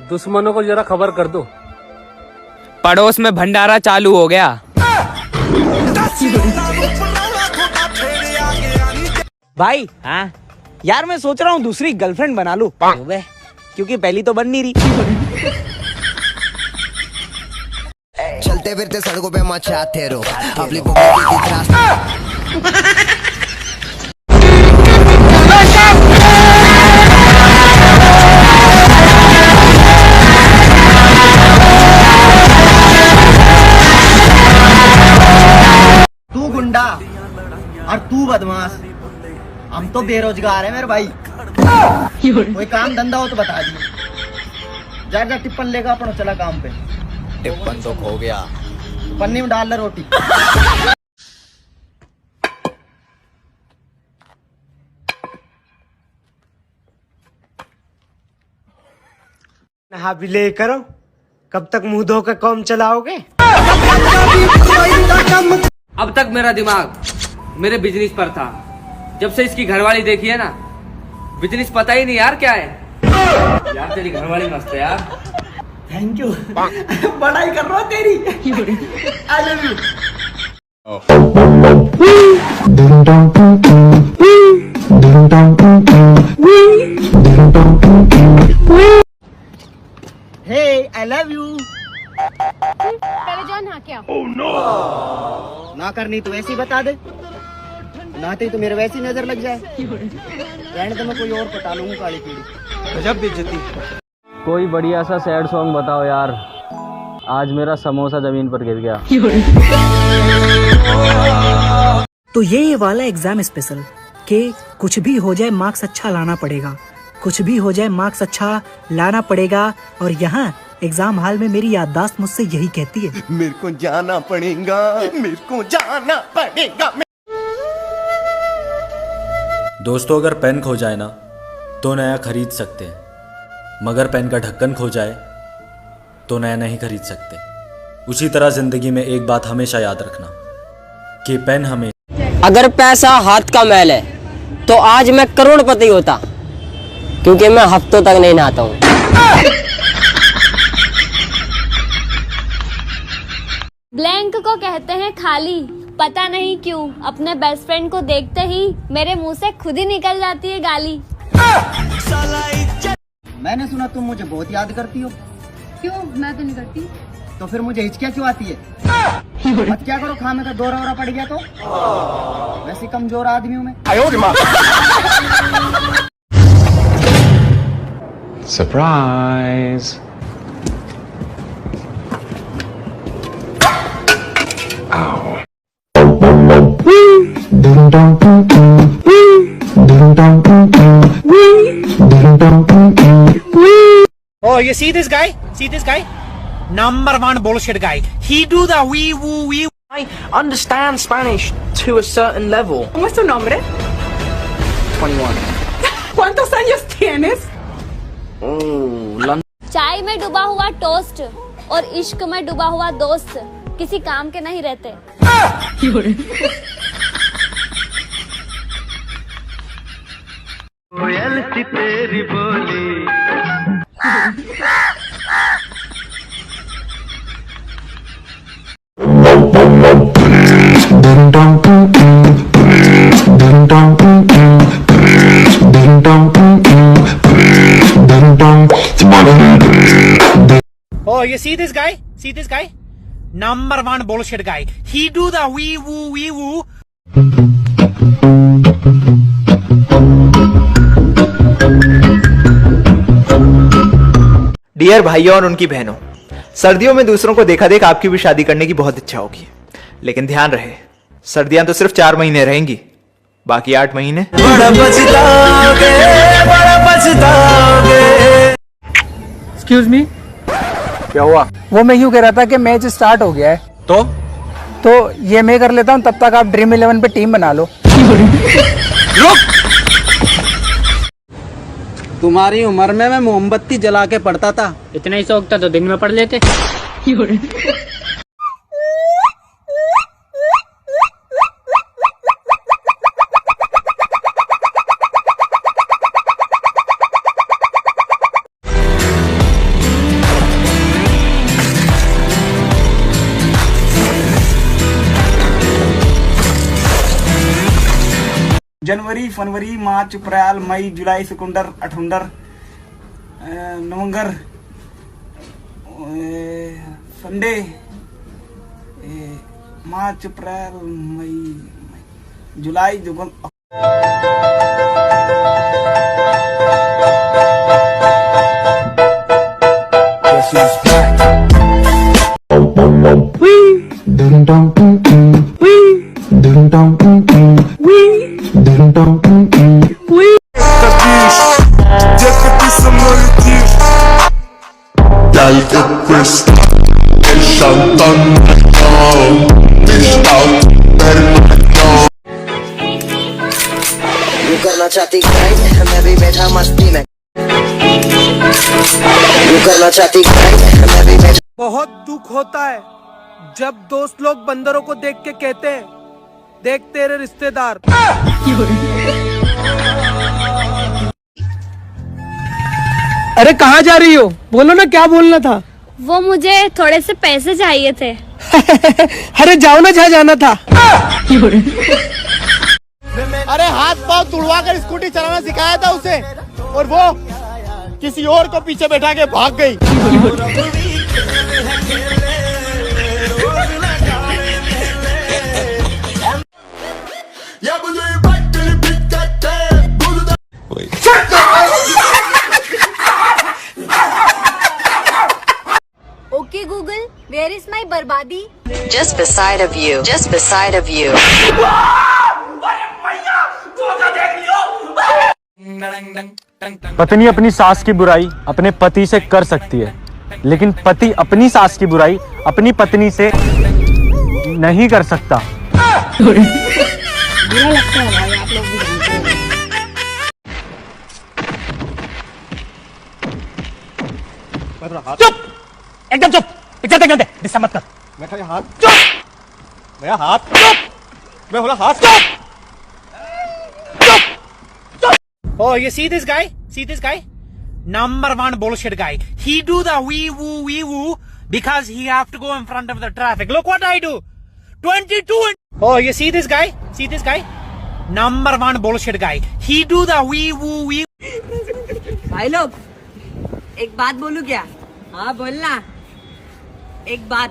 दुश्मनों को जरा खबर कर दो, पड़ोस में भंडारा चालू हो गया। भाई हाँ यार, मैं सोच रहा हूँ दूसरी गर्लफ्रेंड बना लूं, क्योंकि पहली तो बन नहीं रही। चलते फिरते सड़कों पे मचाते रहो अपनी तू गुंडा और तू बदमाश, हम तो बेरोजगार है मेरे भाई। कोई काम धंधा हो तो बता दी। जा टिप्पन लेगा अपना, चला काम पे। टिप्पन तो खो गया, पन्नी में डाल ले रोटी। नहा भी ले करो, कब तक मुंह धो कर काम चलाओगे? अब तक मेरा दिमाग मेरे बिजनेस पर था, जब से इसकी घरवाली देखी है ना, बिजनेस पता ही नहीं यार क्या है। यार तेरी घरवाली मस्त है यार। Thank you. बड़ाई कर रहा हूँ तेरी। I love you. Hey I love you. पहले जाओ नहा के आओ। Oh, no. ना करनी तो ऐसी बता दे, नहाते ही तो मेरे वैसी नजर लग जाए। रहने तो मैं कोई और पटा लूंगा काली पीड़ी। गजब बेइज्जती। कोई बढ़िया सा सैड सॉन्ग बताओ यार, आज मेरा समोसा जमीन पर गिर गया। तो ये वाला एग्जाम स्पेशल कि कुछ भी हो जाए मार्क्स अच्छा लाना पड़ेगा, कुछ भी हो जाए मार्क्स अच्छा लाना पड़ेगा। और यहाँ एग्जाम हॉल में मेरी याददाश्त मुझसे यही कहती है, मेरे को जाना पड़ेगा, मेरे को जाना पड़ेगा। दोस्तों, अगर पेन खो जाए ना तो नया खरीद सकते हैं, मगर पेन का ढक्कन खो जाए तो नया नहीं खरीद सकते। उसी तरह जिंदगी में एक बात हमेशा याद रखना कि पेन हमें, अगर पैसा हाथ का मैल है तो आज मैं करोड़पति होता, क्योंकि मैं हफ्तों तक नहीं नहाता हूँ। ब्लैंक को कहते हैं खाली, पता नहीं क्यों अपने बेस्ट फ्रेंड को देखते ही मेरे मुंह से खुद ही निकल जाती है गाली। मैंने सुना तुम मुझे बहुत याद करती हो। क्यों? मैं तो नहीं करती। तो फिर मुझे हिचकियाँ क्यों आती है? मत क्या करो, खाने का दौरा वोरा पड़ गया तो। वैसे कमजोर आदमी हूँ मैं। Surprise. Oh, you see this guy? See this guy? Number one bullshit guy. He do the wee woo wee. I understand Spanish to a certain level. ¿Cómo es tu nombre? 21. ¿Cuántos años tienes? Oh, चाय में डूबा हुआ toast और इश्क में डूबा हुआ दोस्त किसी काम के नहीं रहते। कोयल सी तेरी बोली। Oh, you see this guy? See this guy? Number one bullshit guy. He do the wee woo wee woo. Dear भाइयों और उनकी बहनों, सर्दियों में दूसरों को देखा देख आपकी भी शादी करने की बहुत इच्छा होगी, लेकिन ध्यान रहे, सर्दियां तो सिर्फ 4 महीने रहेंगी, बाकी 8 महीने बड़ा पछताओगे, बड़ा पछताओगे। एक्सक्यूज मी, क्या हुआ? वो मैं यूँ कह रहा था कि मैच स्टार्ट हो गया है, तो ये मैं कर लेता हूँ, तब तक आप ड्रीम 11 पे टीम बना लो। तुम्हारी उम्र में मैं मोमबत्ती जला के पढ़ता था। इतना ही शौक था तो दिन में पढ़ लेते। जनवरी, फरवरी, मार्च, अप्रैल, मई, जुलाई, सितंबर, अठुंबर, नवंबर, Sunday, March, April, May, July, you करना चाहती गाइड, मैं भी बैठा मस्ती में। यू करना चाहती गाइड, मैं भी बैठा। बहुत दुख होता है जब दोस्त लोग बंदरों को देख के कहते हैं देख तेरे रिश्तेदार। अरे कहाँ जा रही हो? बोलो ना, क्या बोलना था? वो मुझे थोड़े से पैसे चाहिए थे। अरे जाओ ना, जहाँ जाना था। अरे हाथ पांव तुड़वा कर स्कूटी चलाना सिखाया था उसे, और वो किसी और को पीछे बैठा के भाग गई। Okay Google, where is my बर्बादी? Just beside of you. Just beside of you. पत्नी अपनी सास की बुराई अपने पति से कर सकती है, लेकिन पति अपनी सास की बुराई अपनी पत्नी से नहीं कर सकता। बुरा लगता है भाई, आप लोग भी जानते हैं। चुप, एकदम चुप। चलते चलते डिस्टर्ब मत कर। मेरा हाथ चुप, मेरा हाथ चुप, मैं बोला हाथ चुप। Oh, you see this guy? See this guy? Number one bullshit guy. He do the wee woo because he have to go in front of the traffic. Look what I do. 22. Oh, you see this guy? See this guy? Number one bullshit guy. He do the wee woo. भाई लोग, एक बात बोलूं क्या? हाँ बोलना। एक बात।